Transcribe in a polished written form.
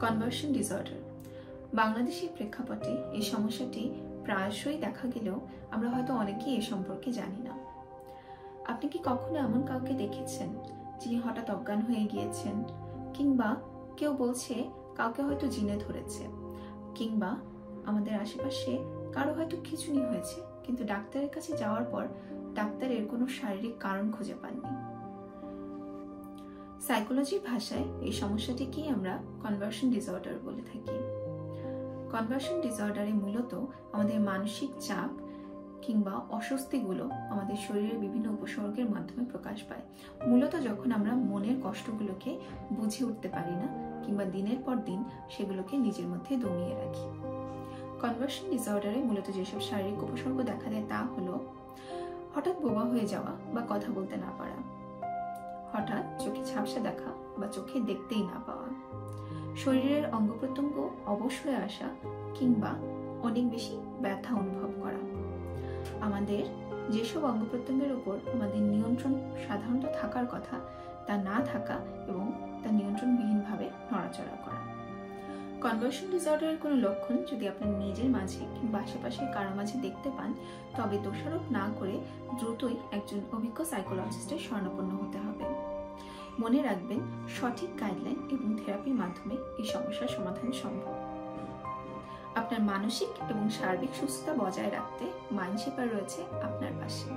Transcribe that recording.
Conversion disorder. বাংলাদেশের প্রেক্ষাপটে এই সমস্যাটি প্রায়শই দেখা গেলেও আমরা হয়তো অনেকেই এ সম্পর্কে জানি না। আপনি কি কখনো এমন কাউকে দেখেছেন যিনি হঠাৎ অজ্ঞান হয়ে গিয়েছেন, কিংবা কেউ বলছে কাউকে হয়তো জিনে ধরেছে, কিংবা আমাদের আশেপাশে কারো হয়তো খিঁচুনি হয়েছে, কিন্তু ডাক্তারের কাছে যাওয়ার পর ডাক্তার এর কোনো শারীরিক কারণ খুঁজে পাননি? সাইকোলজির ভাষায় এই সমস্যাটিকে আমরা কনভার্সন ডিসঅর্ডার বলে থাকি। কনভার্সন ডিসঅর্ডারে মূলত আমাদের মানসিক চাপ কিংবা অস্বস্তিগুলো আমাদের শরীরের বিভিন্ন উপসর্গের মাধ্যমে প্রকাশ পায়। মূলত যখন আমরা মনের কষ্টগুলোকে বুঝে উঠতে পারি না কিংবা দিনের পর দিন সেগুলোকে নিজের মধ্যে দমিয়ে রাখি। কনভার্সন ডিসঅর্ডারে মূলত যেসব শারীরিক উপসর্গ দেখা দেয় তা হলো হঠাৎ বোবা হয়ে যাওয়া বা কথা বলতে না পারা, হঠাৎ চোখে ঝাপসা দেখা বা চোখে দেখতেই না পাওয়া, শরীরের অঙ্গ প্রত্যঙ্গ অবশ হয়ে আসা কিংবা অনেক বেশি ব্যথা অনুভব করা। আমাদের যেসব অঙ্গ প্রত্যঙ্গের উপর আমাদের নিয়ন্ত্রণ সাধারণত থাকার কথা তা না থাকা এবং তা নিয়ন্ত্রণবিহীনভাবে নড়াচড়া করা। কনভার্সন ডিসঅর্ডারের কোনো লক্ষণ যদি আপনার নিজের মাঝে কিংবা আশেপাশের কারো মাঝে দেখতে পান, তবে দোষারোপ না করে দ্রুতই একজন অভিজ্ঞ সাইকোলজিস্টের শরণাপন্ন হতে হবে। মনে রাখবেন, সঠিক গাইডলাইন এবং থেরাপির মাধ্যমে এই সমস্যার সমাধান সম্ভব। আপনার মানসিক এবং সার্বিক সুস্থতা বজায় রাখতে মাইন্ডশেপার রয়েছে আপনার পাশে।